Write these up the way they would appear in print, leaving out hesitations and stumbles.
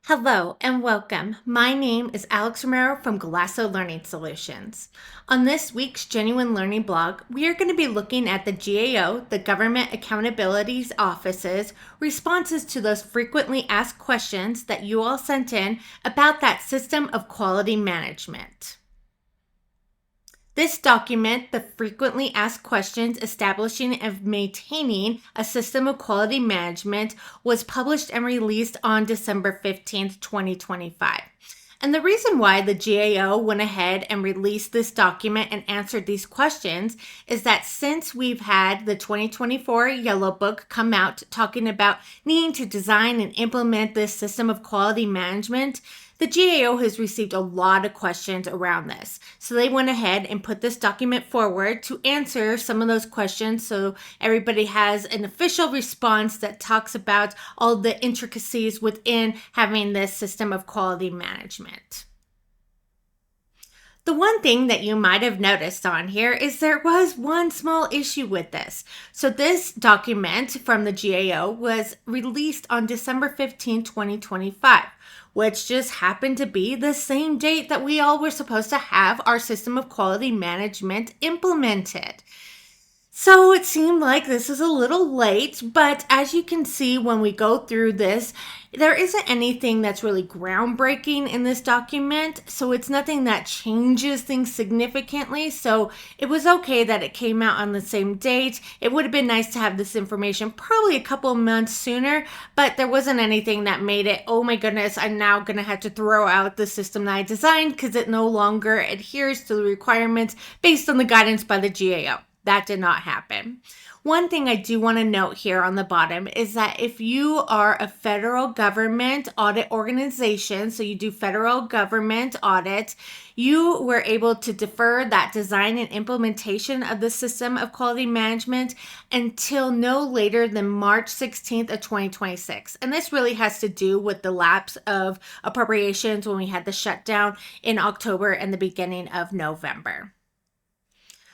Hello and welcome. My name is Alex Romero from Galasso Learning Solutions. On this week's Genuine Learning blog, we are going to be looking at the GAO, the Government Accountability Office's responses to those frequently asked questions that you all sent in about that system of quality management. This document, the frequently asked questions establishing and maintaining a system of quality management, was published and released on December 15th, 2025. And the reason why the GAO went ahead and released this document and answered these questions is that since we've had the 2024 Yellow Book come out talking about needing to design and implement this system of quality management, the GAO has received a lot of questions around this. So they went ahead and put this document forward to answer some of those questions so everybody has an official response that talks about all the intricacies within having this system of quality management. The one thing that you might have noticed on here is there was one small issue with this. So this document from the GAO was released on December 15, 2025, which just happened to be the same date that we all were supposed to have our system of quality management implemented. So it seemed like this is a little late, but as you can see when we go through this, there isn't anything that's really groundbreaking in this document, so it's nothing that changes things significantly. So it was okay that it came out on the same date. It would have been nice to have this information probably a couple of months sooner, but there wasn't anything that made it, oh my goodness, I'm now going to have to throw out the system that I designed because it no longer adheres to the requirements based on the guidance by the GAO. That did not happen. One thing I do want to note here on the bottom is that if you are a federal government audit organization, so you do federal government audits, you were able to defer that design and implementation of the system of quality management until no later than March 16th of 2026. And this really has to do with the lapse of appropriations when we had the shutdown in October and the beginning of November.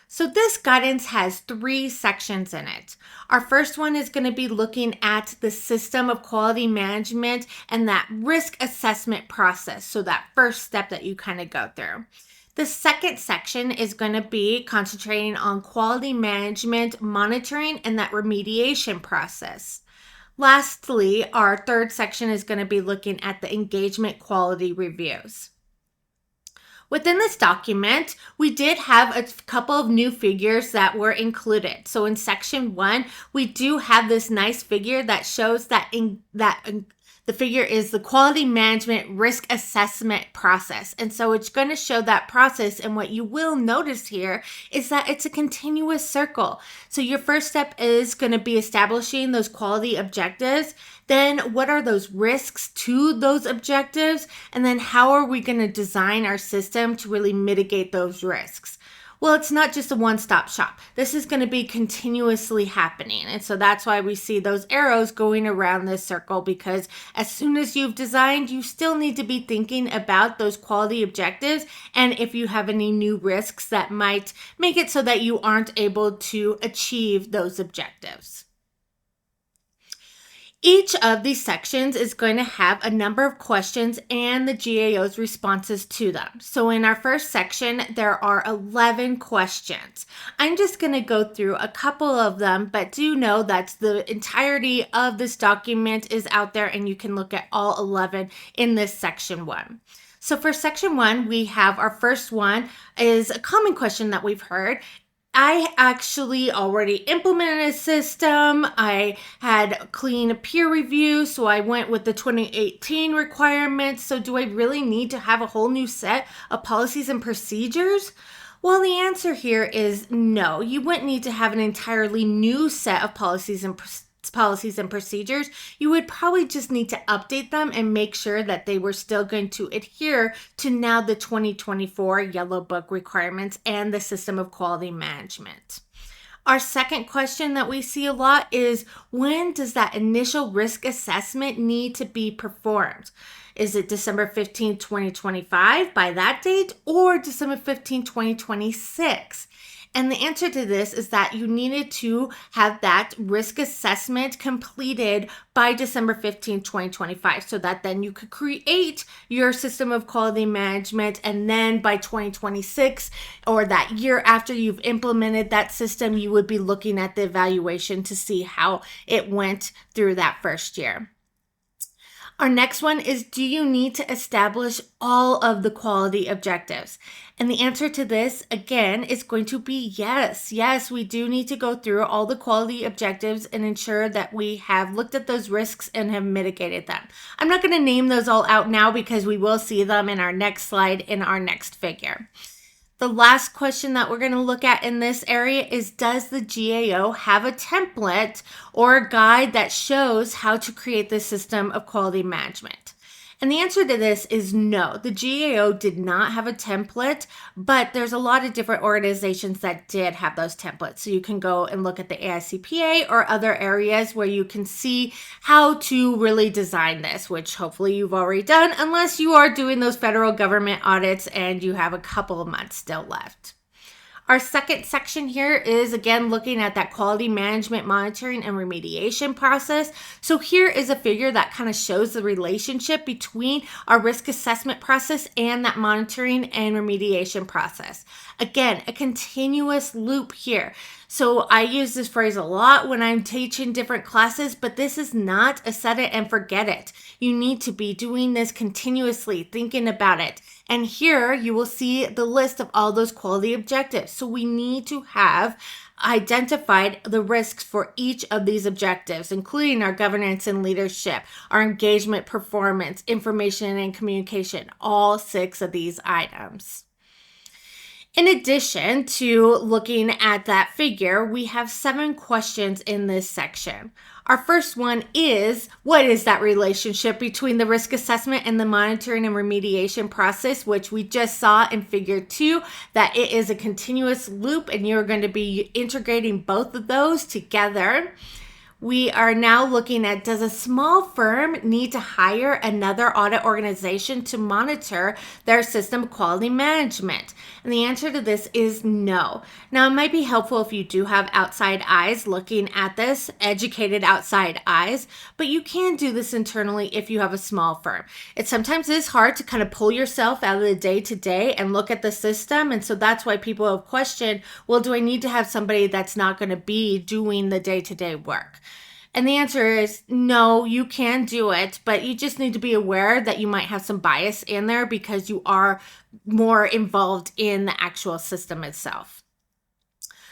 So this guidance has 3 sections in it. Our first one is going to be looking at the system of quality management and that risk assessment process. So that first step that you kind of go through. The second section is going to be concentrating on quality management, monitoring, and that remediation process. Lastly, our third section is going to be looking at the engagement quality reviews. Within this document, we did have a couple of new figures that were included. So in section 1, we do have this nice figure that shows that the figure is the quality management risk assessment process. And so it's going to show that process. And what you will notice here is that it's a continuous circle. So your first step is going to be establishing those quality objectives. Then what are those risks to those objectives? And then how are we going to design our system to really mitigate those risks? Well, it's not just a one-stop shop. This is going to be continuously happening. And so that's why we see those arrows going around this circle, because as soon as you've designed, you still need to be thinking about those quality objectives and if you have any new risks that might make it so that you aren't able to achieve those objectives. Each of these sections is going to have a number of questions and the GAO's responses to them. So in our first section, there are 11 questions. I'm just going to go through a couple of them, but do know that the entirety of this document is out there and you can look at all 11 in this section 1. So for section 1, we have our first one is a common question that we've heard. I actually already implemented a system. I had clean peer review, so I went with the 2018 requirements. So do I really need to have a whole new set of policies and procedures? Well, the answer here is no. You wouldn't need to have an entirely new set of policies and procedures. You would probably just need to update them and make sure that they were still going to adhere to now the 2024 Yellow Book requirements and the system of quality management. Our second question that we see a lot is, when does that initial risk assessment need to be performed? Is it December 15, 2025 by that date, or December 15, 2026? And the answer to this is that you needed to have that risk assessment completed by December 15, 2025, so that then you could create your system of quality management. And then by 2026, or that year after you've implemented that system, you would be looking at the evaluation to see how it went through that first year. Our next one is, do you need to establish all of the quality objectives? And the answer to this, again, is going to be yes. Yes, we do need to go through all the quality objectives and ensure that we have looked at those risks and have mitigated them. I'm not going to name those all out now because we will see them in our next slide in our next figure. The last question that we're going to look at in this area is, does the GAO have a template or a guide that shows how to create this system of quality management? And the answer to this is no. The GAO did not have a template, but there's a lot of different organizations that did have those templates. So you can go and look at the AICPA or other areas where you can see how to really design this, which hopefully you've already done, unless you are doing those federal government audits and you have a couple of months still left. Our second section here is, again, looking at that quality management, monitoring, and remediation process. So here is a figure that kind of shows the relationship between our risk assessment process and that monitoring and remediation process. Again, a continuous loop here. So I use this phrase a lot when I'm teaching different classes, but this is not a set it and forget it. You need to be doing this continuously, thinking about it. And here you will see the list of all those quality objectives. So we need to have identified the risks for each of these objectives, including our governance and leadership, our engagement, performance, information and communication, all 6 of these items. In addition to looking at that figure, we have 7 questions in this section. Our first one is, what is that relationship between the risk assessment and the monitoring and remediation process, which we just saw in figure 2, that it is a continuous loop and you're going to be integrating both of those together. We are now looking at, does a small firm need to hire another audit organization to monitor their system quality management? And the answer to this is no. Now, it might be helpful if you do have outside eyes looking at this, educated outside eyes, but you can do this internally if you have a small firm. It sometimes is hard to kind of pull yourself out of the day-to-day and look at the system. And so that's why people have questioned, well, do I need to have somebody that's not going to be doing the day-to-day work? And the answer is no, you can do it, but you just need to be aware that you might have some bias in there because you are more involved in the actual system itself.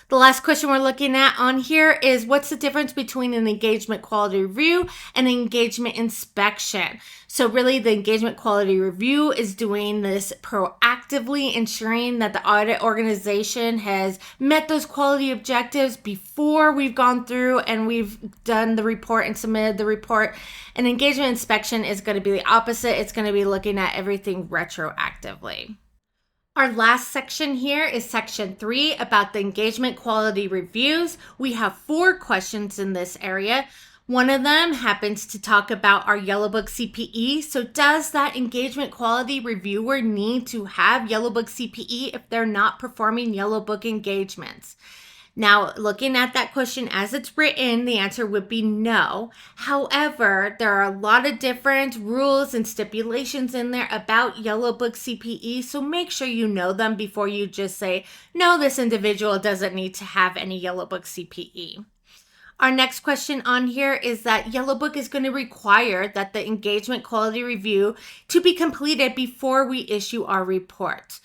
The last question we're looking at on here is, what's the difference between an engagement quality review and an engagement inspection? So really the engagement quality review is doing this proactively, ensuring that the audit organization has met those quality objectives before we've gone through and we've done the report and submitted the report. An engagement inspection is going to be the opposite. It's going to be looking at everything retroactively. Our last section here is section 3 about the engagement quality reviews. We have 4 questions in this area. One of them happens to talk about our Yellow Book CPE. So does that engagement quality reviewer need to have Yellow Book CPE if they're not performing Yellow Book engagements? Now, looking at that question as it's written, the answer would be no. However, there are a lot of different rules and stipulations in there about Yellow Book CPE, so make sure you know them before you just say, no, this individual doesn't need to have any Yellow Book CPE. Our next question on here is that Yellow Book is going to require that the engagement quality review to be completed before we issue our report.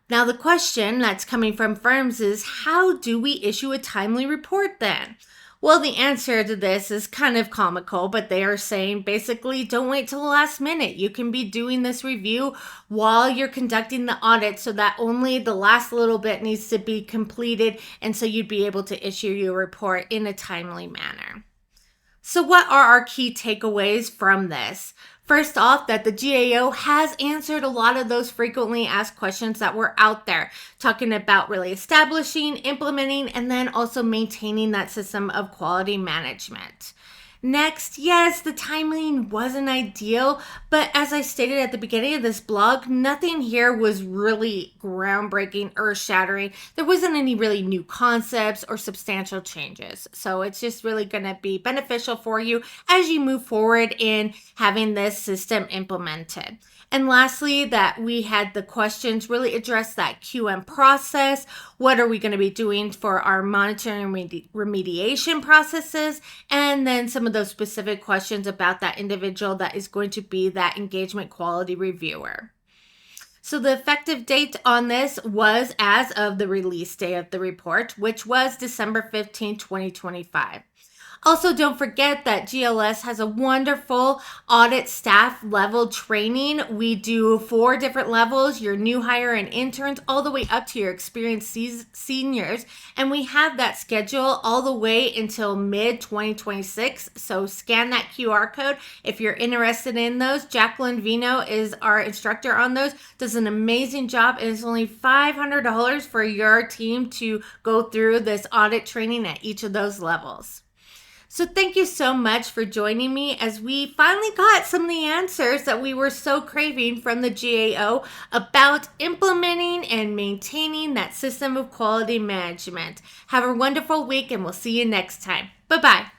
Now, the question that's coming from firms is, how do we issue a timely report then? Well, the answer to this is kind of comical, but they are saying basically don't wait till the last minute. You can be doing this review while you're conducting the audit so that only the last little bit needs to be completed, and so you'd be able to issue your report in a timely manner. So what are our key takeaways from this? First off, that the GAO has answered a lot of those frequently asked questions that were out there, talking about really establishing, implementing, and then also maintaining that system of quality management. Next, yes, the timing wasn't ideal, but as I stated at the beginning of this blog, nothing here was really groundbreaking, earth shattering. There wasn't any really new concepts or substantial changes. So it's just really going to be beneficial for you as you move forward in having this system implemented. And lastly, that we had the questions really address that QM process. What are we going to be doing for our monitoring and remediation processes? And then some of those specific questions about that individual that is going to be that engagement quality reviewer. So the effective date on this was as of the release day of the report, which was December 15, 2025. Also, don't forget that GLS has a wonderful audit staff level training. We do 4 different levels, your new hire and interns, all the way up to your experienced seniors. And we have that schedule all the way until mid-2026. So scan that QR code if you're interested in those. Jacqueline Vino is our instructor on those, does an amazing job. And it's only $500 for your team to go through this audit training at each of those levels. So thank you so much for joining me as we finally got some of the answers that we were so craving from the GAO about implementing and maintaining that system of quality management. Have a wonderful week and we'll see you next time. Bye-bye.